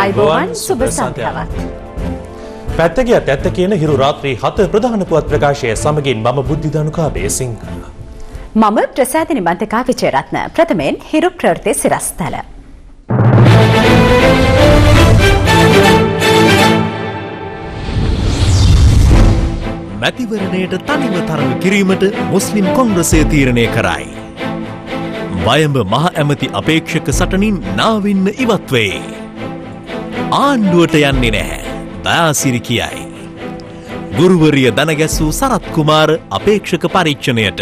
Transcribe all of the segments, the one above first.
ආයුබෝවන් සුබ සන්ධ්‍යාවක්. පැත්තකියත් ඇත්ත කියන හිරු රාත්‍රී 7 ප්‍රධාන පුවත් ප්‍රකාශය සමගින් මම බුද්ධිධනුකාභය සිංහ. මම ප්‍රසාදිනි මන්තකා විජේරත්න. ප්‍රථමයෙන් හිරු ප්‍රවෘත්ති සිරස්තල. මැතිවරණයට තනිව තරඟ කිරීමට මුස්ලිම් කොංග්‍රසය තීරණය කරයි. වයඹ මහ ඇමති අපේක්ෂක සටනින් නාවින්න ඉවත් වේ. ආණ්ඩුවට යන්නේ නැහැ. දයාසිරි කියයි. ගුරුවරිය දනගැස්සූ සරත් කුමාර අපේක්ෂක පරීක්ෂණයට.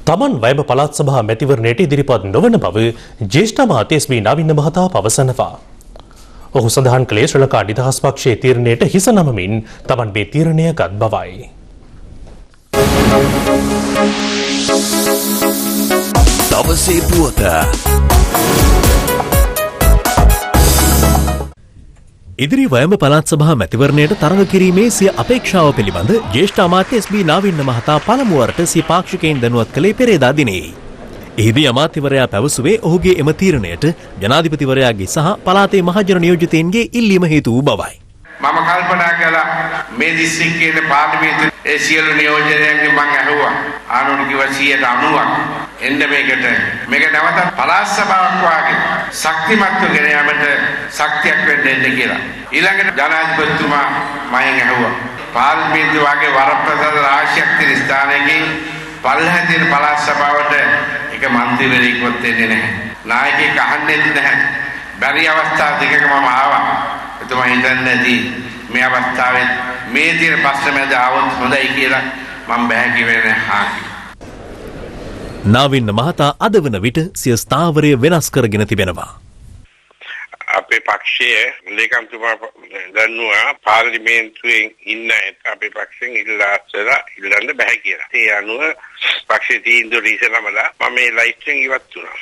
තමන් වයඹ පළාත් සභා මැතිවරණයට ඉදිරිපත් නොවන බව ජ්‍යෙෂ්ඨ අමාත්‍ය එස්.බී. නවීන මහතා පවසනවා. ඔහු සඳහන් කළේ ශ්‍රී ලංකා නිදහස් පක්ෂයේ තීරණයට හිස නමමින් තමන් මේ තීරණය ගත් බවයි. දවසේ පුවත. ඉදිරි වයඹ පළාත් සභා මැතිවරණයට තරඟ කිරීමේ සිය අපේක්ෂාව පිළිබඳ ජ්‍යෙෂ්ඨ අමාත්‍ය එස්.බී. නවීන මහතා පළමුවරට සිය පාක්ෂිකයින් දැනුවත් කළේ පෙරේදා දිනේ. එහිදී අමාත්‍යවරයා පැවසුවේ ඔහුගේ එම තීරණයට ජනාධිපතිවරයාගේ සහ පළාතේ මහජන නියෝජිතයින්ගේ ඉල්ලීම හේතු වූ බවයි. මම කල්පනා කළා මේ දිස්ත්‍රික්කයේ පාර්ලිමේන්තුවේ ඒ සියලු නියෝජනයන්ගෙන් මම ඇහුවා ආනෝන කිව්වා 90% එන්න මේක නැවත පළාත් සභාවක් වාගේ ශක්තිමත්ව ගෙන යාමට ශක්තියක් වෙන්න එන්න කියලා. ඊළඟට ජනාධිපතිතුමා මයෙන් ඇහුවා පාර්ලිමේන්තුව වාගේ වරප්‍රසාද රාශියක් තියෙන ස්ථානයකින් පල්ලෙහා තියෙන පළාත් සභාවට එක මන්ත්‍රීවරයෙක්වත් දෙන්නේ නැහැ. නායකයෙක් අහන්නෙත් නැහැ. බැරි අවස්ථා දෙකක මම ආවා. එතුමා හිතන්නේ නැති මේ අවස්ථාවේ මේ තියෙන ප්‍රශ්න මැද આવොත් හොඳයි කියලා මම බෑ කිව්වේ නැහැ. නාවින්න මහතා අද වන විට සිය ස්ථාවරය වෙනස් කරගෙන තිබෙනවා. අපේ පක්ෂයේ ලේකම්තුමා දන්නවා පාර්ලිමේන්තුවේ ඉන්න අපේ පක්ෂයෙන් ඉල්ලන්න බෑ කියලා. ඒ අනුව පක්ෂයේ තීන්දුව ඉස්සරමලා මම මේ ලයිස්ට්ෙන් ඉවත් වුණා.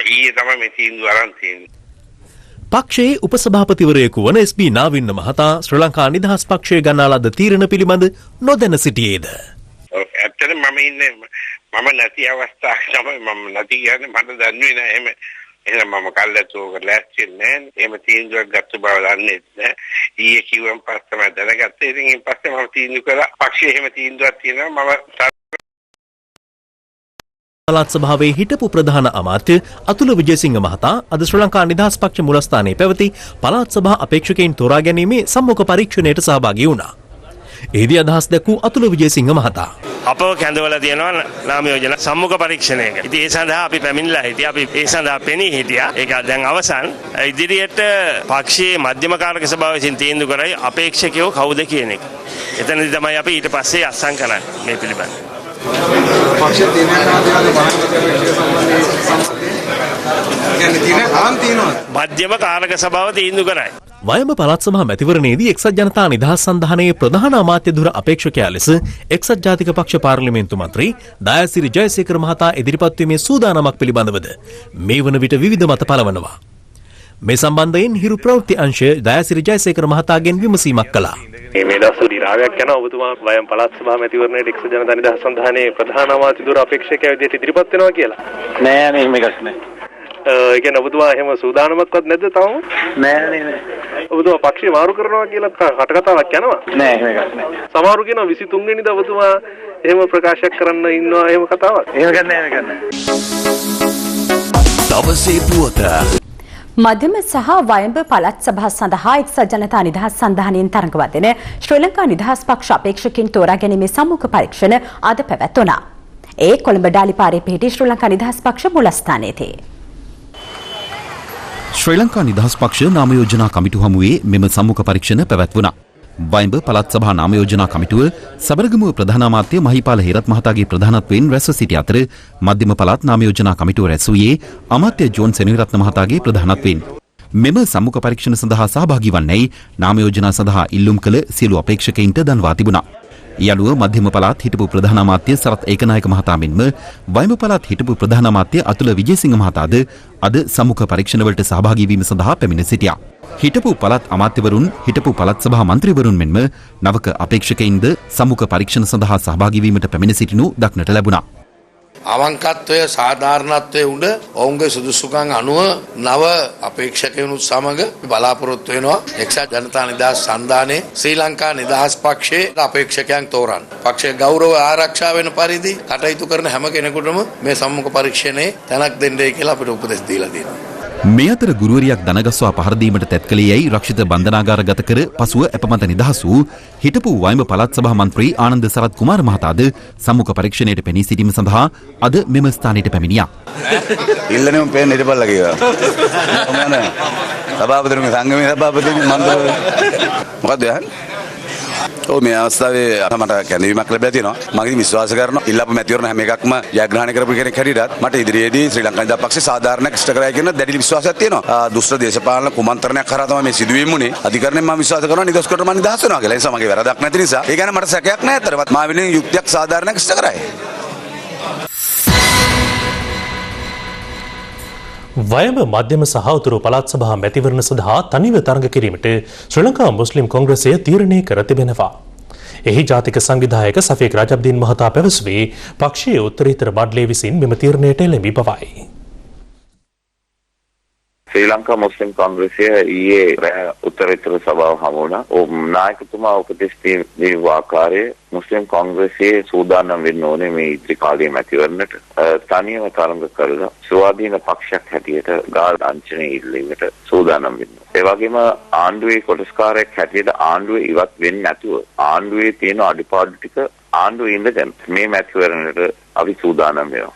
ඊයේ තමයි මේ තීන්දුව අරන් තියෙන්නේ. පක්ෂයේ උපසභාපතිවරයෙකු වන එස්.බී. නාවින්න මහතා ශ්‍රී ලංකා නිදහස් පක්ෂයේ ගන්නා ලද තීරණ පිළිබඳ නොදැන සිටියේද? ඇත්තටම මම නැති අවස්ථාවක් තමයි මම නැති කියන්නේ මට දන්නේ නැහැ එහෙම. එහෙනම් මම කල්ලාතෝක ලෑස්ති නැහැ. එහෙම තීන්දුවක් ගත්ත බව දන්නේ නැහැ. ඊයේ කිව්වන් පස්සේ තමයි දැනගත්තේ. ඉතින් ඊට පස්සේ මම තීන්දුව කළා. පක්ෂයේ එහෙම තීන්දුවක් තියෙනවා මම පළාත් සභාවේ හිටපු ප්‍රධාන අමාත්‍ය අතුල විජේසිංහ මහතා අද ශ්‍රී ලංකා නිදහස් පක්ෂ මුලස්ථානයේ පැවති පළාත් සභා අපේක්ෂකයින් තෝරා ගැනීමේ සම්මුඛ පරීක්ෂණයට සහභාගී වුණා. එහිදී අදහස් දැක්වූ අතුල විජේසිංහ මහතා අපව කැඳවලා තියෙනවා නාම යෝජනා සම්මුඛ පරීක්ෂණයක. ඉතින් ඒ සඳහා අපි පැමිණලා හිටියා. අපි ඒ සඳහා පෙනී හිටියා. ඒක දැන් අවසන්. ඉදිරියට පක්ෂයේ මධ්‍යම කාරක සභාව විසින් තීන්දුව කරයි අපේක්ෂකයෝ කවුද කියන එක. එතනදී තමයි අපි ඊට පස්සේ අත්සන් කරන්නේ මේ පිළිබඳව. පක්ෂයේ මධ්‍යම කාරක සභාව තීන්දුව කරයි. වයඹ පළාත් සභා මැතිවරණයේදී එක්සත් ජනතා නිදහස් සන්ධානයේ ප්‍රධාන අමාත්‍ය ධුර අපේක්ෂකයා ලෙස එක්සත් ජාතික පක්ෂ පාර්ලිමේන්තු මන්ත්‍රී දයාසිරි ජයසේකර මහතා ඉදිරිපත් වීමේ සූදානමක් පිළිබඳවද මේ වන විට විවිධ මත පළවනවා. මේ සම්බන්ධයෙන් හිරු ප්‍රවෘත්ති අංශය දයාසිරි ජයසේකර මහතාගෙන් විමසීමක් කළා. මේ දවස්වල රාගයක් යනවා ඔබතුමා වයම් පළාත් සභා මැතිවරණයට එක්සත් ජනතා නිදහස් සන්ධානයේ ප්‍රධාන අමාත්‍ය ධුර අපේක්ෂකයා විදිහට ඉදිරිපත් වෙනවා කියලා. නෑ එහෙම එකක් නෑ. ඒ කියන්නේ ඔබතුමා එහෙම සූදානමක්වත් නැද්ද තාම? නෑ. ඔබතුමා පක්ෂය මාරු කරනවා කියලා කටකතාවක් යනවා. නෑ එහෙම එකක් නෑ. සමහරු කියනවා 23 වෙනිදා ඔබතුමා එහෙම ප්‍රකාශයක් කරන්න ඉන්නවා එහෙම කතාවක්. එහෙම ගන්න නෑ. දවසේ පුවත. මධ්‍යම සහ වයඹ පළාත් සභා සඳහා එක්සත් ජනතා නිදහස් සන්ධානයෙන් තරඟ වදින ශ්‍රී ලංකා නිදහස් පක්ෂ අපේක්ෂකයින් තෝරා ගැනීමේ සම්මුඛ පරීක්ෂණ අද පැවැත්වුණා. ඒ කොළඹ ඩාලිපාරේ පිහිටි ශ්‍රී ලංකා නිදහස් පක්ෂ මුලස්ථානයේදී ශ්‍රී ලංකා නිදහස් පක්ෂ නාම යෝජනා කමිටු හමුවේ මෙම සම්මුඛ පරීක්ෂණ පැවැත්වුණා. වයඹ පළාත් සභා නාම යෝජනා කමිටුව සබරගමුව ප්‍රධාන අමාත්‍ය මහිපාල හේරත් මහතාගේ ප්‍රධානත්වයෙන් රැස්ව සිටි අතර මධ්‍යම පළාත් නාම යෝජනා කමිටුව රැස් වූයේ අමාත්‍ය ජෝන් සෙනවිරත්න මහතාගේ ප්‍රධානත්වයෙන්. මෙම සම්මුඛ පරීක්ෂණ සඳහා සහභාගී වන්නේයි නාම යෝජනා සඳහා ඉල්ලුම් කළ සියලු අපේක්ෂකයින්ට දන්වා තිබුණා. යනුව මධ්‍යම පළාත් හිටපු ප්‍රධාන අමාත්‍ය සරත් ඒකනායක මහතා මෙන්ම වයඹ පළාත් හිටපු ප්‍රධාන අමාත්‍ය අතුල විජේසිංහ මහතාද අද සම්මුඛ පරීක්ෂණවලට සහභාගී වීම සඳහා පැමිණ සිටියා. හිටපු පළාත් අමාත්‍යවරුන් හිටපු පළාත් සභා මන්ත්‍රීවරුන් මෙන්ම නවක අපේක්ෂකයින්ද සම්මුඛ පරීක්ෂණ සඳහා සහභාගී වීමට පැමිණ සිටිනු දක්නට ලැබුණා. අවංකත්වය සාධාරණත්වය උඩ ඔවුන්ගේ සුදුසුකම් අනුව නව අපේක්ෂකයනුත් සමග බලාපොරොත්තු වෙනවා එක්සත් ජනතා නිදහස් සන්ධානයේ ශ්‍රී ලංකා නිදහස් පක්ෂයේ අපේක්ෂකයන් තෝරන්න. පක්ෂයේ ගෞරව ආරක්ෂා වෙන පරිදි කටයුතු කරන හැම කෙනෙකුටම මේ සම්මුඛ පරීක්ෂණයේ තැනක් දෙන්නයි කියලා අපිට උපදෙස් දීලා තියෙනවා. මේ අතර ගුරුවරියක් දනගස්වා පහර දීමට තැත් කළේ යයි රක්ෂිත බන්ධනාගාරගත කර පසුව අපමත නිදහස් වූ හිටපු වයඹ පළාත් සභා මන්ත්‍රී ආනන්ද සරත් කුමාර මහතාද සම්මුඛ පරීක්ෂණයට පෙනී සිටීම සඳහා අද මෙම ස්ථානයට පැමිණියා. ඉල්ලනෙම පේන්න හිටපල්ලා කිව්වා. මොනවාද? සභාපතිතුමගේ සංගමයේ සභාපතිතුමා මන්ත්‍රී මොකද යන්නේ? ඔව් මේ අවස්ථාවේ මට කැඳවීමක් ලැබලා තියෙනවා. මම ඉතින් විශ්වාස කරනවා ඉල්ලපු මැතිවරණ හැම එකක්ම ජයග්‍රහණය කරපු කෙනෙක් හැටියට මට ඉදිරියේදී ශ්‍රී ලංකා නිදහස් පක්ෂේ සාධාරණයක් ඉෂ්ට කරයි කියන දැඩි විශ්වාසයක් තියෙනවා. දුෂ්ට දේශපාලන කුමන්ත්‍රණයක් කරා තමයි මේ සිදුවීම උනේ. අධිකරණයෙන් මම විශ්වාස කරනවා නිදහස් කොට මම නිදහස් වෙනවා කියලා. ඒ නිසා මගේ වැරදක් නැති නිසා ඒ කියන්නේ මට සැකයක් නැහැ අතරවත්. මා වෙනුවෙන් යුක්තියක් සාධාරණයක් ඉෂ්ට කරයි. වයඹ මධ්‍යම සහ උතුරු පළාත් සභා මැතිවරණ සඳහා තනිව තරඟ කිරීමට ශ්‍රී ලංකා මුස්ලිම් කොංග්‍රසය තීරණය කර තිබෙනවා. එහි ජාතික සංවිධායක සෆීක් රජබ්දීන් මහතා පැවසුවේ පක්ෂයේ උත්තරීතර මණ්ඩලය විසින් මෙම තීරණයට එළඹි බවයි. ශ්‍රී ලංකා මුස්ලිම් කොංග්‍රසය ඊයේ උත්තරීතර සභාව හමු වුණා. නායකතුමා උපදෙස් දීපු ආකාරයේ මුස්ලිම් කොංග්‍රසයේ සූදානම් වෙන්න ඕනේ මේ ඉදිරි කාලයේ මැතිවරණයට තනියම තරඟ කරලා ස්වාධීන පක්ෂයක් හැටියට ගාල් අංචනයේ ඉල්ලීමට සූදානම් වෙන්න. ඒ වගේම ආණ්ඩුවේ කොටස්කාරයෙක් හැටියට ආණ්ඩුව ඉවත් වෙන්නේ නැතුව ආණ්ඩුවේ තියෙන අඩිපාඩු ටික ආණ්ඩුවේ ඉඳගෙන මේ මැතිවරණයට අපි සූදානම් වෙනවා.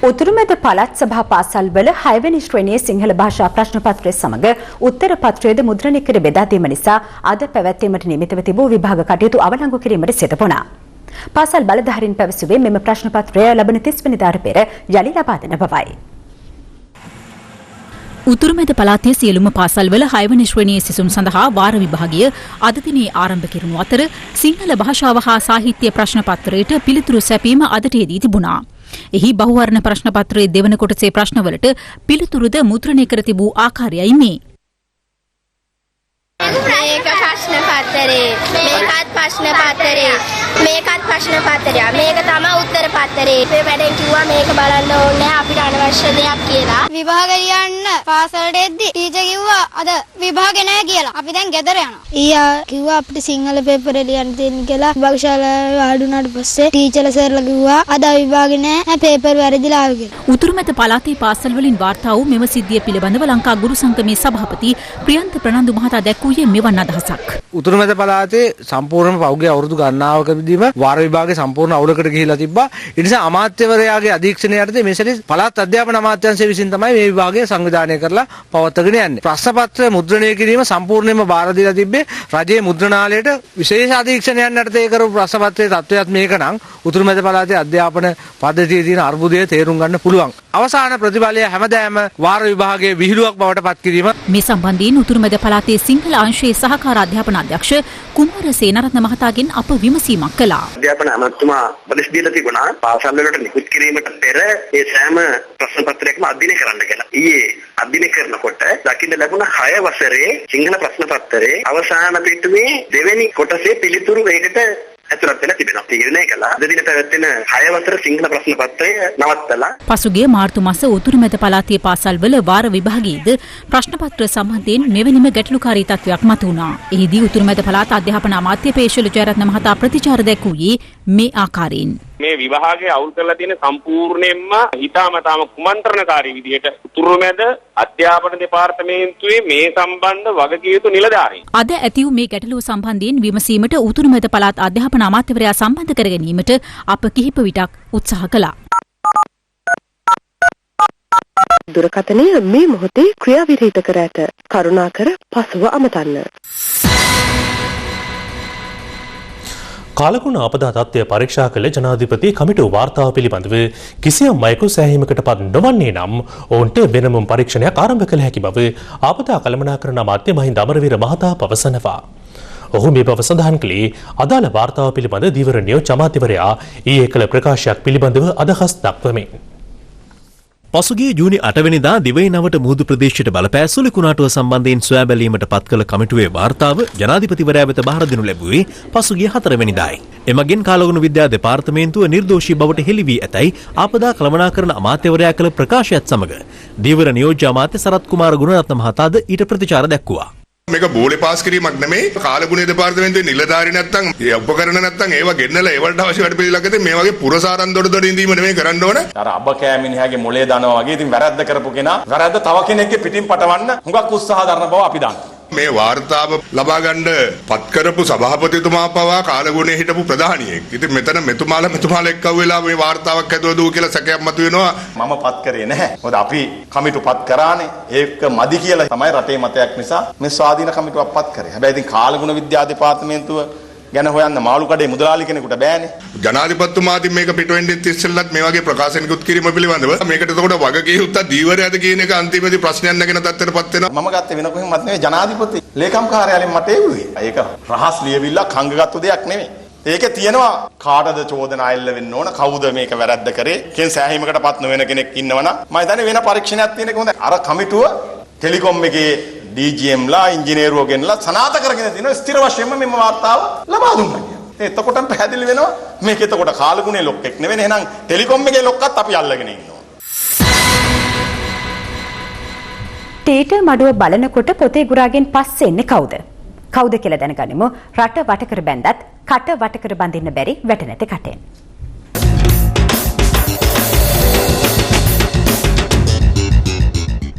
උතුරුමැද පළාත් සභා පාසල්වල 6 වෙනි ශ්‍රේණියේ සිංහල භාෂා ප්‍රශ්න පත්‍රය සමග උත්තර පත්‍රයේද මුද්‍රණය කර බෙදා දීම නිසා අද පැවැත්වීමට නියමිතව තිබූ විභාග කටයුතු අවලංගු කිරීමට සිදු වුණා. පාසල් බලධාරීන් පැවසුවේ මෙම ප්‍රශ්න පත්‍රය ලබන 30 වෙනිදාට පෙර යලි ලබා දෙන බවයි. උතුරුමැද පළාතේ සියලුම පාසල්වල 6 වෙනි ශ්‍රේණියේ සිසුන් සඳහා වාර විභාගය අද දිනේ ආරම්භ කෙරුණු අතර සිංහල භාෂාව හා සාහිත්‍ය ප්‍රශ්න පත්‍රයට පිළිතුරු සැපීම අදට යෙදී තිබුණා. එහි බහුවර්ණ ප්‍රශ්න පත්‍රයේ දෙවන කොටසේ ප්‍රශ්නවලට පිළිතුරුද මුද්‍රණය කර තිබූ ආකාරයයි මේ. මේක ප්‍රශ්න පත්‍රේ මේකත් ප්‍රශ්න පත්‍රේ මේකත් ප්‍රශ්න පත්‍රය මේක තමයි උත්තර පත්‍රේ මේ වැඩෙන් කිව්වා මේක බලන්න ඕනේ අපිට අනවශ්‍ය දෙයක් කියලා විභාග ලියන්න පාසලට එද්දි ටීචර් කිව්වා අද විභාගෙ නැහැ කියලා අපි දැන් ගෙදර යනවා ඊයා කිව්වා අපිට සිංහල පේපර් ලියන්න තියෙන කියලා විභාගශාලාවේ ආඩුනාට පස්සේ ටීචර්ලා සර්ලා කිව්වා අද විභාගෙ නැහැ පේපර් වැරදිලා ආවේ කියලා උතුරුමැද පළාතේ පාසල් වලින් වාර්තා වූ මෙම සිද්ධිය පිළිබඳව ලංකා ගුරු සංගමේ සභාපති ප්‍රියන්ත ප්‍රනන්දු මහතා දැක්වුවේ මෙවන් අදහසක්. උතුරුමැද පළාතේ සම්පූර්ණ පෞද්ගලික අවුරුදු ගණනාවකදීම වාර විභාගයේ සම්පූර්ණ අවුලකට ගිහිලා තිබ්බා. ඒ නිසා අමාත්‍යවරයාගේ අධීක්ෂණය යටතේ මේ සැරේ පළාත් අධ්‍යාපන අමාත්‍යාංශය විසින් තමයි මේ විභාගය සංවිධානය කරලා පවත්වාගෙන යන්නේ. ප්‍රශ්න පත්‍ර මුද්‍රණය කිරීම සම්පූර්ණයෙන්ම බාර දීලා තිබ්බේ රජයේ මුද්‍රණාලයට විශේෂ අධීක්ෂණයන් යටතේ කරපු ප්‍රශ්න පත්‍රයේ තත්ත්වයක් මේක නම් උතුරුමැද පළාතේ අධ්‍යාපන පද්ධතියේ තියෙන අර්බුදය තේරුම් ගන්න පුළුවන්. අවසාන ප්‍රතිඵලය හැමදාම වාර විභාගයේ විහිළුවක් බවට පත් කිරීම. මේ සම්බන්ධයෙන් උතුරුමැද පළාතේ සිංහල අංශයේ සහකාර අධ්‍යාපන අධ්‍යක්ෂ කුමාර සේනරත්න මහතාගෙන් අප විමසීමක් කළා. අධ්‍යාපන අමාත්‍යතුමා උපදෙස් දීලා තිබුණා පාසල් වලට නිකුත් කිරීමට පෙර ඒ සෑම ප්‍රශ්න පත්‍රයක්ම අධ්‍යයනය කරන්න කියලා. ඊයේ අධ්‍යයනය කරනකොට දකින්න ලැබුණ 6 වසරේ සිංහල ප්‍රශ්න පත්‍රයේ අවසාන පිටුවේ දෙවෙනි කොටසේ පිළිතුරු ඒකට ඇතුළත් වෙලා තිබෙනවා. තීරණය කළා. අද දින පැවැත්වෙන 6 වසර සිංහල ප්‍රශ්න පත්‍රය නවත්තලා පසුගිය මාර්තු මාස උතුරුමැද පළාතේ පාසල්වල වාර විභාගයේද ප්‍රශ්න පත්‍ර සම්බන්ධයෙන් මෙවැනිම ගැටලුකාරී තත්ත්වයක් මතුවුණා. එහිදී උතුරුමැද පළාත අධ්‍යාපන අමාත්‍ය පේශල ජයරත්න මහතා ප්‍රතිචාර දැක්වුවේ මේ ආකාරයෙන්. මේ විභාගයේ අවුල් කරලා තියෙන සම්පූර්ණයෙන්ම හිතාමතාම කුමන්ත්‍රණකාරී විදිහට උතුරුමැද අධ්‍යාපන දෙපාර්තමේන්තුවේ මේ සම්බන්ධ වගකිය යුතු නිලධාරීන් අද ඇති වූ මේ ගැටලුව සම්බන්ධයෙන් විමසීමට උතුරුමැද පළාත් අධ්‍යාපන අමාත්‍යවරයා සම්බන්ධ කර ගැනීමට අප කිහිප විටක් උත්සාහ කළා. දුරකථනය මේ මොහොතේ ක්‍රියාවිරහිත කර ඇත. කරුණාකර පසුව අමතන්න. කාලගුණ අපදා තත්ත්වය පරීක්ෂා කළ ජනාධිපති කමිටුව වාර්තාව පිළිබඳව කිසියම් අයෙකු සෑහීමකට පත් නොවන්නේ නම් ඔවුන්ට වෙනම පරීක්ෂණයක් ආරම්භ කළ හැකි බව ආපදා කළමනාකරණ අමාත්‍ය මහින්ද අමරවීර මහතා පවසනවා. ඔහු මේ බව සඳහන් කළේ අදාළ වාර්තාව පිළිබඳ ධීවර නියෝජ්‍ය අමාත්‍යවරයා ඊයේ කළ ප්‍රකාශයක් පිළිබඳව අදහස් දක්වමින්. පසුගිය ජූනි 8 වෙනිදා දිවයිනවට මුහුදු ප්‍රදේශයට බලපෑ සුළි කුණාටුව සම්බන්ධයෙන් සොයා බැලීමට පත් කළ කමිටුවේ වාර්තාව ජනාධිපතිවරයා වෙත බාර දෙනු ලැබුවේ පසුගිය 4 වෙනිදායි. එමගින් කාලගුණ විද්‍යා දෙපාර්තමේන්තුව නිර්දෝෂී බවට හෙළි වී ඇතැයි ආපදා කළමනාකරණ අමාත්‍යවරයා කළ ප්‍රකාශයත් සමග දීවර නියෝජ්‍ය අමාත්‍ය සරත් කුමාර ගුණරත්න මහතාද ඊට ප්‍රතිචාර දැක්වුවා. මේක බෝලේ පාස් කිරීමක් නෙමෙයි කාලගුණ දෙපාර්තමේන්තුවේ නිලධාරී නැත්තම් ඒ උපකරණ නැත්තම් ඒවා ගෙන්නලා ඒවලට අවශ්‍ය වැඩ පිළිවෙලක් ඇති මේ වගේ පුරසාරන් දොඩ ඉඳීම නෙමෙයි කරන්න ඕන. අර අබ කෑමිනිහාගේ මොලේ දනවා වගේ ඉතින් වැරද්ද කරපු කෙනා වැරද්ද තව කෙනෙක්ගේ පිටින් පටවන්න හුඟක් උත්සාහ දරන බව අපි දන්නවා. මේ වාර්තාව ලබා ගන්න පත් කරපු සභාපතිතුමා පවා කාලගුණේ හිටපු ප්‍රධානියෙක්. ඉතින් මෙතන මෙතුමාලා එක්ක වෙලා මේ වාර්තාවක් ඇදුවද කියලා සැකයක් මතුවෙනවා. මම පත් කරේ නැහැ. මොකද අපි කමිටු පත් කරානේ. ඒක මදි කියලා තමයි රටේ මතයක් නිසා මේ ස්වාධීන කමිටුවක් පත් කරේ. හැබැයි ඉතින් කාලගුණ විද්‍යා දෙපාර්තමේන්තුව ගැන හොයන්න මාළු කඩේ මුදලාලි කෙනෙකුට බෑනේ. ජනාධිපතිතුමාදී මේක පිටවෙන්නෙත් ඉස්සෙල්ලත් මේ වගේ ප්‍රකාශන නිකුත් කිරීම පිළිබඳව මේකට එතකොට වගකීම් යුක්ත දීවරයද කියන එක අන්තිමේදී ප්‍රශ්නයක් නැගෙන තත්ත්වයටපත් වෙනවා. මම ගත්තේ වෙන කොහෙන්වත් නෙවෙයි ජනාධිපති ලේකම් කාර්යාලයෙන් මට එව්වේ. ඒක රහස් ලියවිල්ලක් හංගගත්තු දෙයක් නෙවෙයි. ඒකේ තියෙනවා කාටද චෝදනා එල්ල වෙන්න ඕන කවුද මේක වැරද්ද කරේ කියන සෑහීමකටපත් නොවන කෙනෙක් ඉන්නවනම් මම හිතන්නේ වෙන පරීක්ෂණයක් තියෙන එක හොඳයි. අර කමිටුව ටෙලිකොම් එකේ DGM ලා ඉංජිනේරුවෝ ගෙනලා සනාථ කරගෙන තියෙනවා ස්ථිර වශයෙන්ම මෙම වාර්තාව ලබා දුන්නා කියලා. එතකොටම පැහැදිලි වෙනවා මේක එතකොට කාලගුණේ ලොක්ෙක් නෙවෙයි එහෙනම් ටෙලිකොම් එකේ ලොක්කත් අපි අල්ලගෙන ඉන්නවා. ටීට මඩුව බලනකොට පොතේ ගුරාගෙන් පස්සේ එන්නේ කවුද? කවුද කියලා දැනගනිමු. රට වටකර බැඳත් කට වටකර බඳින්න බැරි වැට නැති කටෙන්.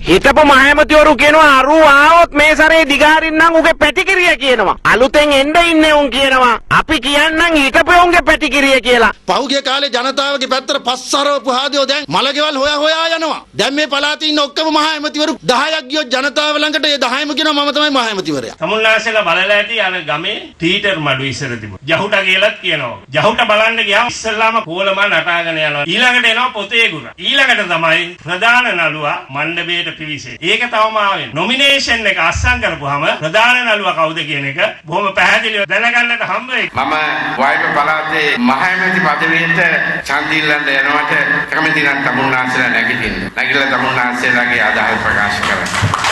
හිටපු මහමැතිවරු කියනවා අරු ආවොත් මේ සැරේ දිගාරින්නම් උගේ පැටිකිරිය කියනවා. අලුතෙන් එන්න ඉන්නේ උන් කියනවා. අපි කියන්නම් හිටපුවුන්ගේ පැටිකිරිය කියලා. පහුගිය කාලේ ජනතාවගේ පැත්තට පස්සරවපු හාදියෝ දැන් මලගෙවල් හොයා යනවා. දැන් මේ පළාතේ ඉන්න ඔක්කොම මහමැතිවරු 10ක් ගියොත් ජනතාව ළඟට ඒ 10ම කියනවා මම තමයි මහමැතිවරයා. තමුන්නාසෙලා බලලා ඇති අර ගමේ ටීටර් මඩු ඉස්සර තිබුණා. ජහුට කියලාත් කියනවා. ජහුට බලන්න ගියාම ඉස්සල්ලාම කෝලම නටාගෙන යනවා. ඊළඟට එනවා පොතේ ගුරා. ඊළඟට තමයි ප්‍රධාන නළුවා මණ්ඩපයට පිවිසේ. ඒක තවම ආවේ. නොමිනේෂන් එක අස්සම් කරපුවාම ප්‍රධාන නළුවා කවුද කියන එක බොහොම පැහැදිලිව දැනගන්නට හම්බ වෙයි. මම වයිබ පළාතේ මහමැති පදවියට ඡන්දිල්ලන්න යනවට කැමති නම් තමුන්නාන්සේලා නැගිටින්න. නැගිටලා තමුන්නාන්සේලාගේ අදහස් ප්‍රකාශ කරන්න.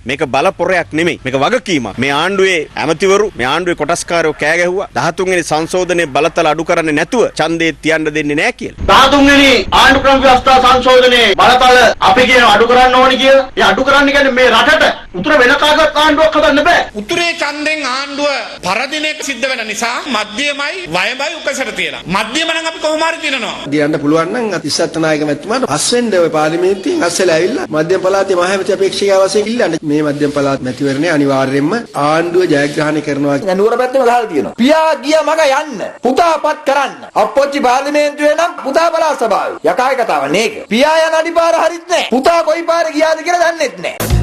මේක බලපොරයක් නෙමෙයි. මේක වගකීමක්. මේ ආණ්ඩුවේ ඇමතිවරු, මේ ආණ්ඩුවේ කොටස්කාරයෝ කෑ ගැහුවා 13 වෙනි සංශෝධනයේ බලතල අඩු කරන්නේ නැතුව ඡන්දේ තියන්න දෙන්නේ නැහැ කියලා. 13 වෙනි ආණ්ඩු ක්‍රම ව්‍යවස්ථා සංශෝධනයේ බලතල අපි කියන අඩු කරන්න ඕනි කියලා. ඒ අඩු කරන්න කියන්නේ මේ රටට උතුර වෙන කාගවත් ආණ්ඩුවක් හදන්න බෑ. උතුරේ ඡන්දෙන් ආණ්ඩුව පරදිනේක සිද්ධ වෙන නිසා මධ්‍යමයි වයඹයි උකසට තියෙනවා. මධ්‍යම නම් අපි කොහොම හරි දිනනවා. දියන්න පුළුවන් නම් ඉස්සත් නායක මැතිතුමාට පස්වෙන්ද ඔය පාර්ලිමේන්තුවෙන් අස්සලා ඇවිල්ලා මධ්‍යම පළාතේ මහමැති අපේක්ෂකයා වශයෙන් ඉල්ලන්නේ. මේ මධ්‍යම පළාත් මැතිවරණය අනිවාර්යයෙන්ම ආණ්ඩුව ජයග්‍රහණය කරනවා. නුවර පැත්තේම ගහලා තියෙනවා. පියා ගියා මග යන්න. පුතාපත් කරන්න. අප්පොච්චි පාර්ලිමේන්තුවේ නම් පුතා පළාත් සභාවේ. යකායි කතාව නේක. පියා යන අඩිපාර හරිත් නැහැ. පුතා කොයි පාරේ ගියාද කියලා දන්නෙත් නැහැ.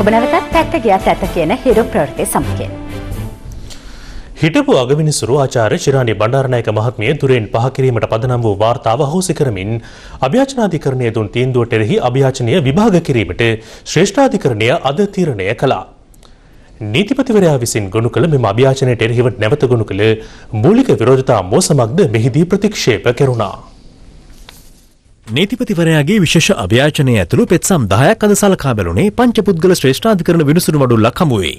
ඔබ නැවතත් පැත්ත ගියත් ඇත කියන හිරු ප්‍රවෘත්ති සමගින්. හිටපු අගවිනිසුරු ආචාර්ය ශිරාණි බණ්ඩාරනායක මහත්මිය දුරෙන් පහ කිරීමට පදනම් වූ වාර්තාව අහෝසි කරමින් අභියාචනාධිකරණය දුන් තීන්දුවට එරෙහි අභියාචනය විභාග කිරීමට ශ්‍රේෂ්ඨාධිකරණය අද තීරණය කළා. නීතිපතිවරයා විසින් ගොනු කළ මෙම අභියාචනයට එරෙහිව නැවත ගොනු කළ මූලික විරෝධතා මෝසමක්ද මෙහිදී ප්‍රතික්ෂේප කෙරුණා. නීතිපතිවරයාගේ විශේෂ අභියාචනය ඇතුළු පෙත්සම් 10ක් අද සලකා බැලුනේ පංචපුද්ගල ශ්‍රේෂ්ඨාධිකරණ විනිසුරු මඩුල්ලක් හමුවේ.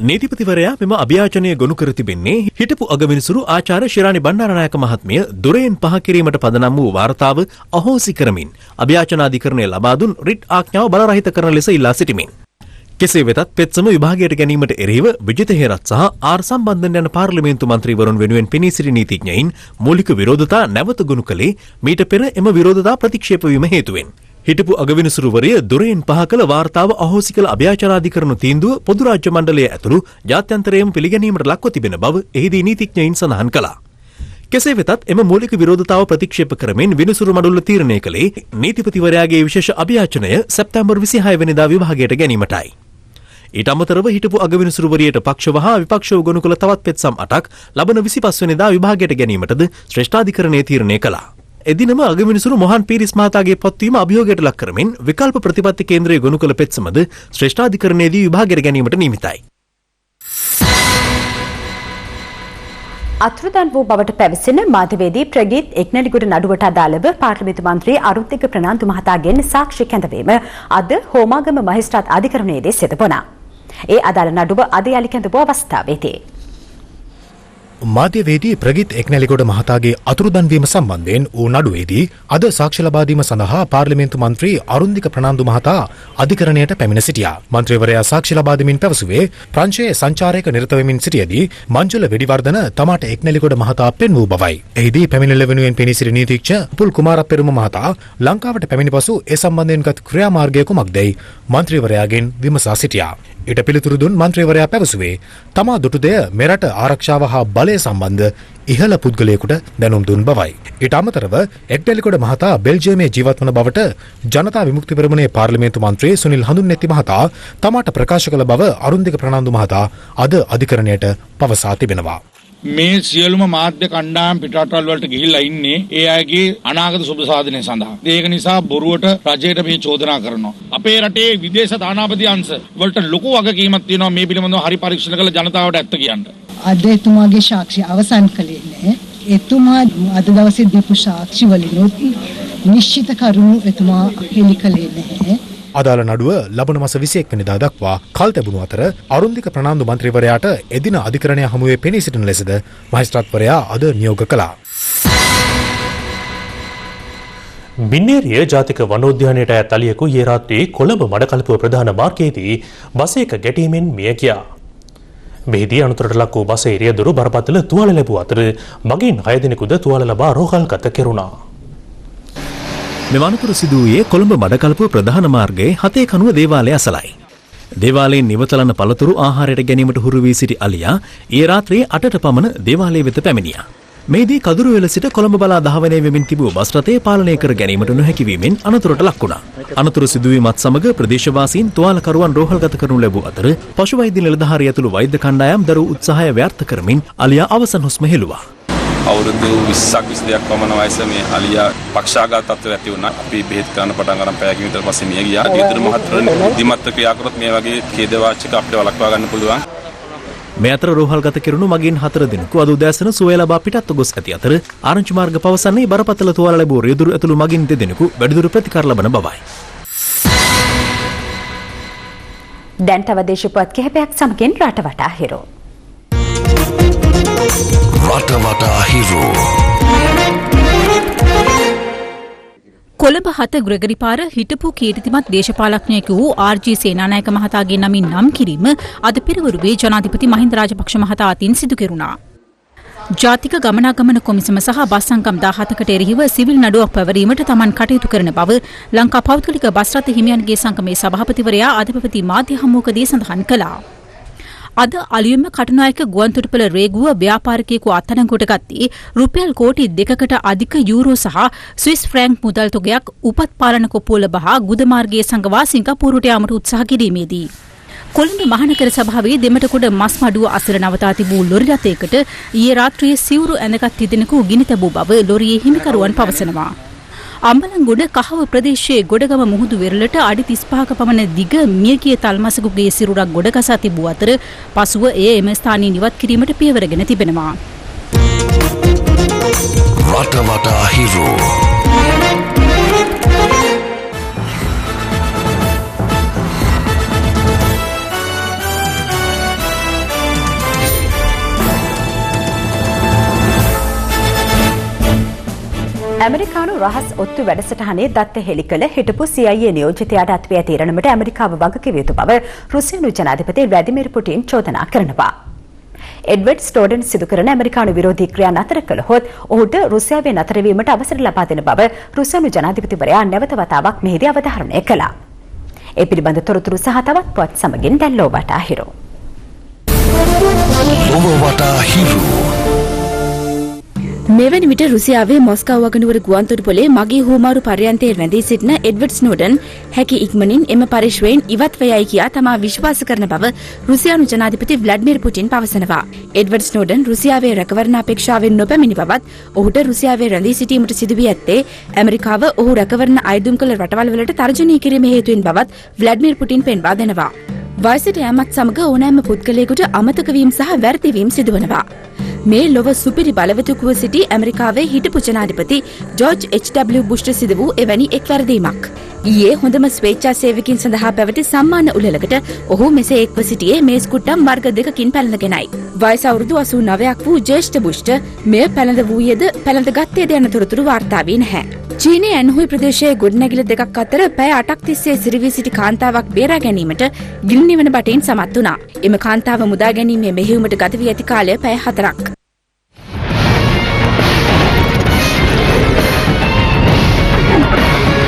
නීතිපතිවරයා මෙම අභියාචනය ගොනු කර තිබෙන්නේ හිටපු අගවිනිසුරු ආචාර්ය ශිරාණි බණ්ඩාරනායක මහත්මිය දුරෙන් පහ කිරීමට පදනම් වූ වාර්තාව අහෝසි කරමින් අභියාචනාධිකරණය ලබා දුන් රිට් ආඥාව බලරහිත කරන ලෙස ඉල්ලා සිටිමින්. කෙසේ වෙතත් පෙත්සම විභාගයට ගැනීමට එරෙහිව විජිත හේරත් සහ ආර් සම්බන්ධන් යන පාර්ලිමේන්තු මන්ත්‍රීවරුන් වෙනුවෙන් පෙනී සිටි නීතිඥයින් මූලික විරෝධතා නැවත ගොනු කළේ මීට පෙර එම විරෝධතා ප්‍රතික්ෂේප වීම හේතුවෙන්. හිටපු අගවිනිසුරුවරිය දුරෙන් පහ කළ වාර්තාව අහෝසි කළ අභ්‍යාචනාධිකරණ තීන්දුව පොදු රාජ්‍ය මණ්ඩලය ඇතුළු ජාත්‍යන්තරයේම පිළිගැනීමට ලක්ව තිබෙන බව එහිදී නීතිඥයින් සඳහන් කළා. කෙසේ වෙතත් එම මූලික විරෝධතාව ප්‍රතික්ෂේප කරමින් විනිසුරු මඩුල්ල තීරණය කළේ නීතිපතිවරයාගේ විශේෂ අභියාචනය සැප්තැම්බර් 26 වෙනිදා විභාගයට ගැනීමටයි. ඊට අමතරව හිටපු අගවිනිසුරුවරියට පක්ෂව හා විපක්ෂව ගොනු කළ තවත් පෙත්සම් 8ක් ලබන 25 වෙනිදා විභාගයට ගැනීමටද ශ්‍රේෂ්ඨාධිකරණයේ තීරණය කළා. එදිනම අගමිනිසුරු මොහන් පීරිස් මහතාගේ පත්වීම අභියෝගයට ලක් කරමින් විකල්ප ප්‍රතිපත්ති කේන්ද්‍රයේ ගොනු කළ පෙත්සමද ශ්‍රේෂ්ඨාධිකරණයේදී විභාගයට ගැනීමට නියමිතයි. අතුරුදන් වූ බවට පැවසෙන මාධ්‍යවේදී ප්‍රගීත් එක්නැලිගොඩ නඩුවට අදාළව පාර්ලිමේන්තු මන්ත්‍රී අරුත්තික ප්‍රනාන්දු මහතාගෙන් සාක්ෂි කැඳවීම අද හෝමාගම මහේස්ත්‍රාත් අධිකරණයේදී සිදු වුණා. ඒ අදාළ නඩුව අද යලි කැඳවූ අවස්ථාවේදී මාධ්‍යවේදී ප්‍රගීත් එක්නැලිගොඩ මහතාගේ අතුරුදන් වීම සම්බන්ධයෙන් වූ නඩුවේදී අද සාක්ෂි ලබා දීම සඳහා පාර්ලිමේන්තු මන්ත්‍රී අරුන්දික ප්‍රනාන්දු මහතා අධිකරණයට පැමිණ සිටියා. මන්ත්‍රීවරයා සාක්ෂි ලබා දෙමින් පැවසුවේ ප්‍රංශයේ සංචාරයක නිරත වෙමින් සිටියේදී මංජුල වෙඩිවර්ධන තමාට එක්නැලිගොඩ මහතා පෙන් වූ බවයි. එහිදී පැමිණිල්ල වෙනුවෙන් පෙනී සිටි නීතිඥ පුල් කුමාරපෙරුම මහතා ලංකාවට පැමිණි පසු ඒ සම්බන්ධයෙන් ගත් ක්‍රියාමාර්ගය කුමක්දයි මන්ත්‍රීවරයාගෙන් විමසා සිටියා. ඊට පිළිතුරු දුන් මන්ත්‍රීවරයා පැවසුවේ තමා දුටු දෙය මෙරට ආරක්ෂාව හා බලය සම්බන්ධ ඉහළ පුද්ගලයෙකුට දැනුම් දුන් බවයි. ඊට අමතරව එක්නැලිගොඩ මහතා බෙල්ජියමේ ජීවත් වන බවට ජනතා විමුක්ති පෙරමුණේ පාර්ලිමේන්තු මන්ත්‍රී සුනිල් හඳුන්නැති මහතා තමාට ප්‍රකාශ කළ බව අරුන්දික ප්‍රනාන්දු මහතා අද අධිකරණයට පවසා තිබෙනවා. මේ සියලුම මාධ්‍ය කණ්ඩායම් පිටරටවල් වලට ගිහිල්ලා ඉන්නේ ඒ අයගේ අනාගත සුබ සාධනය සඳහා. ඒක නිසා බොරුවට රජයට මේ චෝදනා කරනවා. අපේ රටේ විදේශ තානාපති අංශ වලට ලොකු වගකීමක් තියෙනවා මේ පිළිබඳව හරි පරීක්ෂණ කළ ජනතාවට ඇත්ත කියන්න. අද එතුමාගේ සාක්ෂි අවසන් කළේ නැහැ. එතුමා අද දවසේ දීපු සාක්ෂි වලිනුත් නිශ්චිත කරුණු එතුමා හෙළි කළේ නැහැ. අදාළ නඩුව ලබන මාස 21 වෙනිදා දක්වා කල් තැබුණු අතර අරුන්දික ප්‍රනාන්දු මන්ත්‍රීවරයාට එදින අධිකරණය හමුවේ පෙනී සිටින ලෙසද මහේස්ත්‍රාත්වරයා අද නියෝග කළා. මින්නේරිය ජාතික වනෝද්‍යානයට ඈත් අලියෙකු ඊයේ රාත්‍රියේ කොළඹ මඩකලපුව ප්‍රධාන මාර්ගයේදී බසයක ගැටීමෙන් මිය ගියා. මෙහිදී අනතුරට ලක් වූ බසේ රියදුරු බරපතල තුවාල ලැබුව අතර මගින් 6 දිනෙකුද තුවාල ලබා රෝහල්ගත කෙරුණා. මෙම අනතුර සිදු වූයේ කොළඹ මඩකලපුව ප්‍රධාන මාර්ගයේ 7 කනුව දේවාලය අසලයි. දේවාලයෙන් නිවතලන පළතුරු ආහාරයට ගැනීමට හුරු වී සිටි අලියා ඊයේ රාත්‍රියේ 8ට පමණ දේවාලය වෙත පැමිණියා. මෙහිදී කදුරුවෙල සිට කොළඹ බලා ධාවනය වෙමින් තිබූ බස් රථය පාලනය කර ගැනීමට නොහැකි වීමෙන් අනතුරට ලක් වුණා. අනතුර සිදුවීමත් සමග ප්‍රදේශවාසීන් තුවාලකරුවන් රෝහල්ගත කරනු ලැබූ අතර පශු වෛද්‍ය නිලධාරිය ඇතුළු වෛද්‍ය කණ්ඩායම් දරූ උත්සාහය ව්‍යර්ථ කරමින් අලියා අවසන් හුස්ම හෙළුවා. අවුරුදු 20ක් 22ක් පමණ වයස මේ අලියා පක්ෂාඝාත තත්ත්වයට ඇති වුණා. අපි බෙහෙත් ගන්න පටන් ගන්න පැයකින් විතර පස්සේ මිය ගියා. ඊතර මහත්වරණ බුද්ධිමත්ව ක්‍රියා කරොත් මේ වගේ ඛේදවාචක අපිට වළක්වා ගන්න පුළුවන්. මේ අතර රෝහල්ගත කෙරුණු මගින් 4 දිනක අද උදෑසන සුවය ලබා පිටත්ව ගොස් ඇති අතර ආරංචි මාර්ග පවසන්නේ බරපතල තුවාල ලැබූ රියදුරු ඇතුළු මගින් 2 දිනක වැඩිදුර ප්‍රතිකාර ලබන බවයි. දැන් තව දේශපුවත් කිහිපයක් සමගින් රටවටා හිරු. රටවටා හිරු. කොළඹ 7 ග්‍රෙගරි පාර හිටපු කීර්තිමත් දේශපාලඥයෙකු වූ ආර්.ජී. සේනානායක මහතාගේ නමින් නම් කිරීම අද පෙරවරුවේ ජනාධිපති මහින්ද රාජපක්ෂ මහතා අතින් සිදු කෙරුණා. ජාතික ගමනාගමන කොමිසම සහ බස් සංගම් 17කට එරෙහිව සිවිල් නඩුවක් පැවරීමට තමන් කටයුතු කරන බව ලංකා පෞද්ගලික බස් රථ හිමියන්ගේ සංගමේ සභාපතිවරයා අද පැවති මාධ්‍ය හමුවකදී සඳහන් කළා. අද අලියුම්ම කටුනායක ගුවන්තොටුපළ රේගුව ව්‍යාපාරිකයෙකු අත්අඩංගුවට ගත්තේ රුපියල් කෝටි 2කට අධික යූරෝ සහ ස්විස් ෆ්‍රැන්ක් මුදල් තොගයක් උපත් පාලන කොපුවල බහා ගුද මාර්ගයේ සංගවා සිංගප්පූරුවට යාමට උත්සාහ කිරීමේදී කොළඹ මහනගර සභාවේ දෙමටකොඩ මස් මඩුව අසල නවතා තිබූ ලොරි රථයකට ඊයේ රාත්‍රියේ සිවුරු ඇඳගත් තිදෙනෙකු ගිනි තැබූ බව ලොරියේ හිමිකරුවන් පවසනවා. අම්බලන්ගොඩ කහව ප්‍රදේශයේ ගොඩගම මුහුදු වෙරළට අඩි 35ක පමණ දිග මියගිය තල්මසකුගේ සිරුරක් ගොඩගසා තිබූ අතර පසුව එය එම ස්ථානයෙන් ඉවත් කිරීමට පියවරගෙන තිබෙනවා. රටවටා හිරු. ඇමරිකානු රහස් ඔත්තු වැඩසටහනේ දත්ත හෙළි කළ හිටපු CIA නියෝජිතයාට අත්වැය තීරණයට ඇමරිකාව වගකිව යුතු බව රුසියානු ජනාධිපති ව්ලාදිමිර් පුටින් චෝදනා කරනවා. එඩ්වඩ් ස්නෝඩන් සිදු කරන ඇමරිකානු විරෝධී ක්‍රියා නතර කළහොත් ඔහුට රුසියාවේ නතර වීමට අවසර ලබා දෙන බව රුසියානු ජනාධිපතිවරයා නැවත වතාවක් මෙහිදී අවධාරණය කළා. ඒ පිළිබඳ තොරතුරු සහ තවත් පුවත් සමගින් දැන් ලොව වටා හිරු. මෙවැනි විට රුසියාවේ මොස්කව් වගනුවර ගුවන්තොටුපොලේ මගී හුවමාරු පර්යන්තයේ රැඳී සිටින එඩ්වඩ් ස්නෝඩන් හැකි ඉක්මනින් එම පරිශ්‍රයෙන් ඉවත් ව යයි කියා තමා විශ්වාස කරන බව රුසියානු ජනාධිපති ව්ලාඩිමිර් පුටින් පවසනවා. එඩ්වඩ් ස්නෝඩන් රුසියාවේ රැකවරණ අපේක්ෂාවෙන් නොපැමිණි බවත් ඔහුට රුසියාවේ රැඳී සිටීමට සිදු වී ඇත්තේ ඇමරිකාව ඔහු රැකවරණ අයදුම් කළ රටවල් වලට තර්ජනය කිරීමේ හේතුවෙන් බවත් ව්ලාඩිමිර් පුටින් පෙන්වා දෙනවා. වයසට යෑමත් සමග ඕනෑම පුද්ගලයෙකුට අමතක වීම සහ වැරදි වීම සිදුවනවා. මේ ලොව සුපිරි බලවතුකුව සිටි ඇමරිකාවේ හිටපු ජනාධිපති ජෝර්ජ් H.W. බුෂ්ට සිදු වූ එවැනි එක් වැරදීමක්. ඊයේ හොඳම ස්වේච්ඡා සේවකින් සඳහා පැවති සම්මාන උළෙලකට ඔහු මෙසේ එක්ව සිටියේ මේස් කුට්ටම් වර්ග දෙකකින් පැළඳගෙනයි. වයස අවුරුදු 89ක් වූ ජ්‍යෙෂ්ඨ බුෂ්ට මෙය පැළඳ වූයේද පැළඳගත්තේද යන තොරතුරු වාර්තා වී නැහැ. චීනයේ ඇන්හුයි ප්‍රදේශයේ ගොඩනැගිලි දෙකක් අතර පැය 8ක් තිස්සේ සිරිවී සිටි කාන්තාවක් බේරා ගැනීමට ගිනි නිවන බටෙන් සමත් වුණා. එම කාන්තාව මුදා ගැනීමේ මෙහෙයුමට ගත වී ඇති කාලය පැය 4ක්.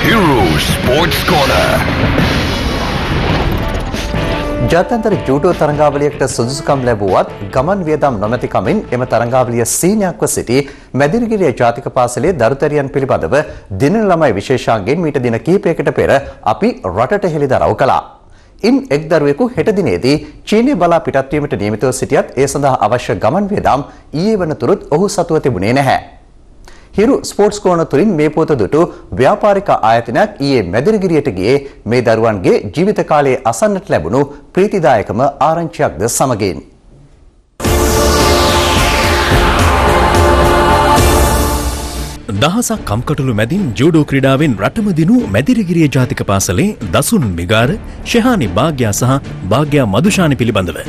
Hero Sports Corner. ජාත්‍යන්තර ජූඩෝ තරඟාවලියකට සුදුසුකම් ලැබුවත් ගමන් වියදම් නොමැති කමින් එම තරඟාවලිය සීනියක්ව සිටි මැදිරිගිරිය ජාතික පාසලේ දරුතරියන් පිළිබඳව දින ළමයි විශේෂාංගයෙන් මීට දින කිහිපයකට පෙර අපි රටට හෙළිදරව් කළා. ඉන් එක් දරුවෙකු හෙට දිනේදී චීනය බලා පිටත් වීමට නියමිතව සිටියත් ඒ සඳහා අවශ්‍ය ගමන් වියදම් ඊයේ වනතුරුත් ඔහු සතුව තිබුණේ නැහැ. හිරු ස්පෝර්ට්ස් කෝණ තුලින් මේ පොත දුටු ව්‍යාපාරික ආයතනයක් ඊයේ මැදිරිගිරියට ගියේ මේ දරුවන්ගේ ජීවිත කාලයේ අසන්නට ලැබුණු ප්‍රීතිදායකම ආරංචියක්ද සමගින්. දහසක් කම්කටොළු මැදින් ජූඩෝ ක්‍රීඩාවෙන් රටම දිනු මැදිරිගිරිය ජාතික පාසලේ දසුන් මිගාර, ශෙහානි භාග්‍යා සහ භාග්‍යා මදුෂානි පිළිබඳව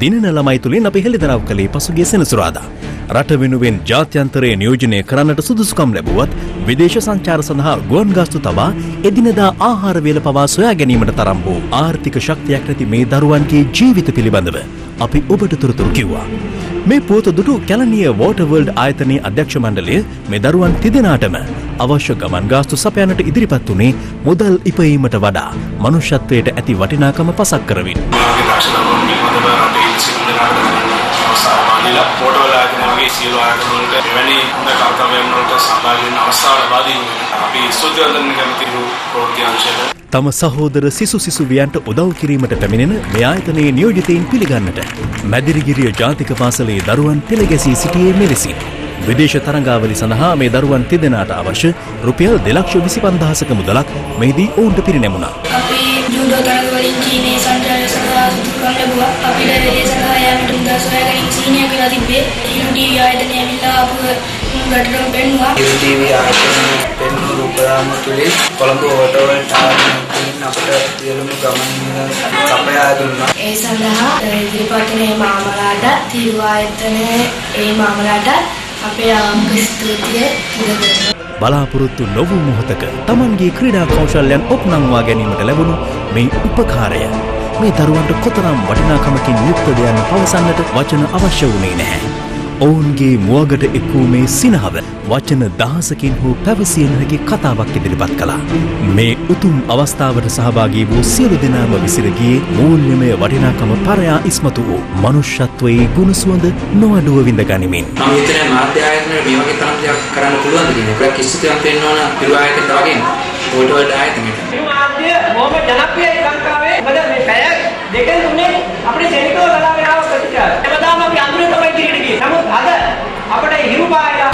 දිනන ළමයි තුලින් අපි හෙළිදරව් කළේ පසුගිය සෙනසුරාදා. රට වෙනුවෙන් ජාත්‍යන්තරයේ නියෝජනය කරන්නට සුදුසුකම් ලැබුවත් විදේශ සංචාර සඳහා ගුවන් ගාස්තු තබා එදිනදා ආහාර වේල පවා සොයා ගැනීමට තරම් වූ ආර්ථික ශක්තියක් නැති මේ දරුවන්ගේ ජීවිත පිළිබඳව අපි ඔබට තොරතුරු කිව්වා. මේ පුවත දුටු කැලණිය වෝටර් වර්ල්ඩ් ආයතනයේ අධ්‍යක්ෂ මණ්ඩලය මේ දරුවන් තිදෙනාටම අවශ්‍ය ගමන් ගාස්තු සපයන්නට ඉදිරිපත් වුණේ මුදල් ඉපයීමට වඩා මනුෂ්‍යත්වයට ඇති වටිනාකම පසක් කරමින්. පොටවල ආයතනයේ සියලු ආයතන වලට එවැනි හොඳ කර්තව්‍යයන් වලට සහභාගී වෙන අවස්ථාව ලබා දීම අපි ස්තුතිවන්තන් කැමති ප්‍රවෘත්ති අංශයට තම සහෝදර සිසුවියන්ට උදව් කිරීමට පැමිණෙන මේ ආයතනයේ නියෝජිතයින් පිළිගන්නට මැදිරිගිරිය ජාතික පාසලේ දරුවන් පෙළගැසී සිටියේ මෙලෙසින්. විදේශ තරඟාවලි සඳහා මේ දරුවන් තිදෙනාට අවශ්‍ය රුපියල් 2,25,000ක මුදලක් මෙහිදී ඔවුන්ට පිරිනැමුණා. අපි ජූඩෝ තරඟවලින් චීනයේ සංචාරය සඳහා සුදුසුකම් ලැබුවා. අපිට ඒ සඳහා යාමට මුදල් සොයාගැනීම සීනිය කියලා තිබ්බේ. හිරු ටීවී ආයතනය ඇවිල්ලා අපව රටටම පෙන්නුවා. හිරු ටීවී ආයතනයේ පෙන්වූ රූපරාම තුලින් කොළඹ හෝටල් ටාවර් අපට සියලුම ගමන් සපයා දුන්නා. ඒ සඳහා ඉදිරිපත්නේ මාමලාට හිරු ආයතනයේ ඒ මාමලාට අපේ ස්තුතිය පුරදෙනවා. බලාපොරොත්තු නොවූ මොහොතක තමන්ගේ ක්‍රීඩා කෞශල්‍යයන් ඔප්නංවා ගැනීමට ලැබුණු මේ උපකාරය මේ දරුවන්ට කොතරම් වටිනාකමකින් යුක්තද යන්න පවසන්නට වචන අවශ්‍ය වුණේ නැහැ. ඔවුන්ගේ මුවගට එක්වූ මේ සිනහව වචන දහසකින් හෝ පැවසිය නොහැකි කතාවක් ඉදිරිපත් කළා. මේ උතුම් අවස්ථාවට සහභාගී වූ සියලු දෙනාම විසිර ගියේ මූල්‍යමය වටිනාකම පරයා ඉස්මතු වූ මනුෂ්‍යත්වයේ ගුණ සුවඳ නොඅඩුව විඳ ගනිමින්. මම හිතන්නේ මාධ්‍ය ආයතනවල මේ වගේ තරම් දෙයක් කරන්න පුළුවන්ද කියන එක. ඒක කිසිතෙන් වෙන්න ඕන පිරු ආයතනයට වගේ වෝටර් වර්ල්ඩ් ආයතනයට. මේ මාධ්‍ය බොහොම ජනප්‍රියයි ලංකාවේ. මොකද මේ පැය දෙකෙන් තුනේ අපේ සෙනිකව කලාවේ ආව ප්‍රතිචාර. එබදාම අපි අඳුරේ තමයි ඉදිරියට ගියේ. නමුත් අද අපිට හිරු පායලා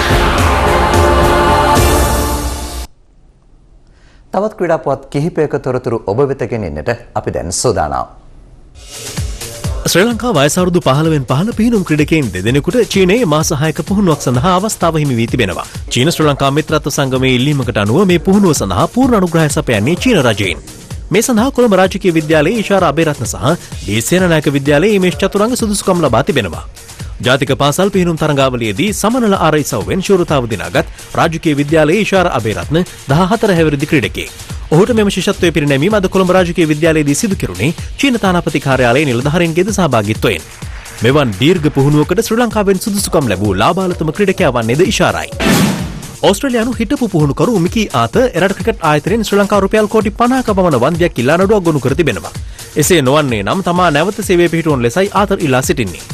තවත් ක්‍රීඩා පුවත් කිහිපයක තොරතුරු ඔබ වෙත ගෙනෙන්නට අපි දැන් සූදානම්. ශ්‍රී ලංකා වයස අවුරුදු 15න් 15 පිහිනුම් ක්‍රීඩකයන් දෙදෙනෙකුට චීනයේ මාස 6ක පුහුණුවක් සඳහා අවස්ථාව හිමි වී තිබෙනවා. චීන ශ්‍රී ලංකා මිත්‍රත්ව සංගමයේ ඉල්ලීමකට අනුව මේ පුහුණුව සඳහා පූර්ණ අනුග්‍රහය සපයන්නේ චීන රජයෙන්. මේ සඳහා කොළඹ රාජකීය විද්‍යාලයේ ඉෂාර අබේරත්න සහ දේශේනානායක විද්‍යාලයේ ඉමේෂ් චතුරංග සුදුසුකම් ලබා තිබෙනවා. ජාතික පාසල් පිහිනුම් තරඟාවලියේදී සමනල ආරයිසව්වෙන් ශූරතාව දිනාගත් රාජකීය විද්‍යාලයේ ඉෂාර අබේරත්න 14 හැවිරිදි ක්‍රීඩකයෙක්. ඔහුට මෙම ශිෂ්‍යත්වයේ පිරිනැමීම අද කොළඹ රාජකීය විද්‍යාලයේදී සිදු කෙරුණේ චීන තානාපති කාර්යාලයේ නිලධාරීන්ගේද සහභාගීත්වයෙන්. මෙවන් දීර්ඝ පුහුණුවකට ශ්‍රී ලංකාවෙන් සුදුසුකම් ලැබූ ලාබාලතම ක්‍රීඩකයා වන්නේද ඉෂාරයි. ඕස්ට්‍රේලියානු හිටපු පුහුණුකරු මිකී ආත එරට ක්‍රිකට් ආයතනයෙන් ශ්‍රී ලංකා රුපියල් කෝටි 50ක පමණ වන්දියක් ඉල්ලා නඩුවක් ගොනු කර තිබෙනවා. එසේ නොවන්නේ නම් තමා නැවත සේවයේ පිහිටුවන ලෙසයි ආතර් ඉල්ලා සිටින්නේ.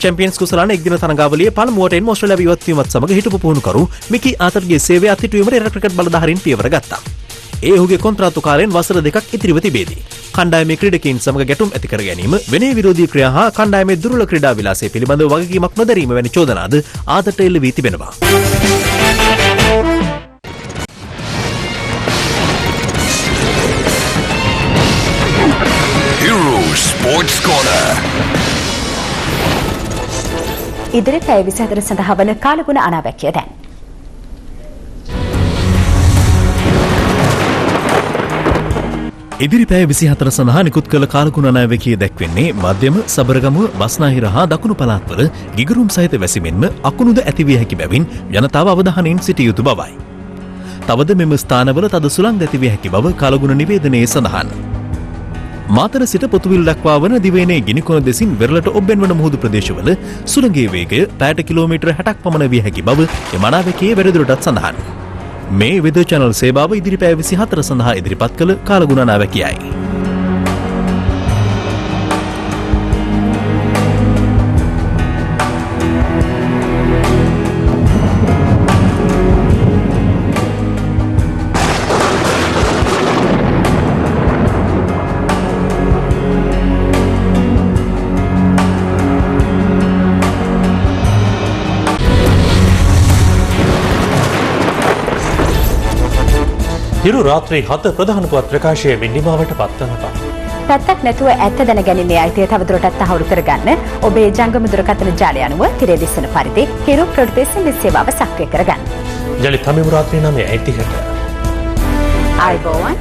චැම්පියන්ස් කුසලාන එක්දින තරඟාවලියේ පළමුවටෙන් ඕස්ට්‍රේලියාව ඉවත් වීමත් සමග හිටපු පුහුණුකරු මිකි ආතරගේ සේවය අත්හිටුවීමට එරට ක්‍රිකට් බලධාරීන් පියවර ගත්තා. ඒ ඔහුගේ කොන්ත්‍රාත්තු කාලයෙන් වසර 2ක් ඉතිරිව තිබේදී. කණ්ඩායමේ ක්‍රීඩකයින් සමග ගැටුම් ඇති කර ගැනීම, විනය විරෝධී ක්‍රියා හා කණ්ඩායමේ දුර්වල ක්‍රීඩා විලාසය පිළිබඳව වගකීමක් නොදැරීම වැනි චෝදනාද ආතරට එල්ල වී තිබෙනවා. Hero Sports Corner. ඉදිරි පැය 24 සඳහා වන කාලගුණ අනාවැකිය දැන්. ඉදිරි පැය 24 සඳහා නිකුත් කළ කාලගුණ අනාවැකිය දැක්වෙන්නේ මධ්‍යම සබරගමුව බස්නාහිර හා දකුණු පළාත්වල ගිගුරුම් සහිත වැසිමෙන්ම අකුණුද ඇතිවිය හැකි බැවින් ජනතාව අවධානයෙන් සිටිය යුතු බවයි. තවද මෙම ස්ථානවල තද සුළං ඇතිවිය හැකි බව කාලගුණ නිවේදනයේ සඳහන්. මාතර සිට පොතුවිල් දක්වා වන දිවයිනේ ගිනිකොන දෙසින් වෙරළට ඔබ්බෙන් වන මුහුදු ප්‍රදේශවල සුළඟේ වේගය පැයට කිලෝමීටර් 60ක් පමණ විය හැකි බව එම අනාවැකියේ වැඩිදුරටත් සඳහන්. මේ වෙදර් channel සේවාව ඉදිරි පැය 24 සඳහා ඉදිරිපත් කළ කාලගුණ අනාවැකියයි. හිරු රාත්‍රී 7 ප්‍රධාන පුවත් ප්‍රකාශයේ නිමාවට පත්වනවා. පැත්තක් නැතුව ඇත්ත දැනගැනීමේ අයිතිය තවදුරටත් තහවුරු කරගන්න ඔබේ ජංගම දුරකථන ජාලය අනුව තිරේ දිස්සන පරිදි හිරු ප්‍රොඩ්පේසන් සේවාව සක්‍රිය කරගන්න. ජලිත හමිමු රාත්‍රී 9:30ට. ආයිබෝවන්.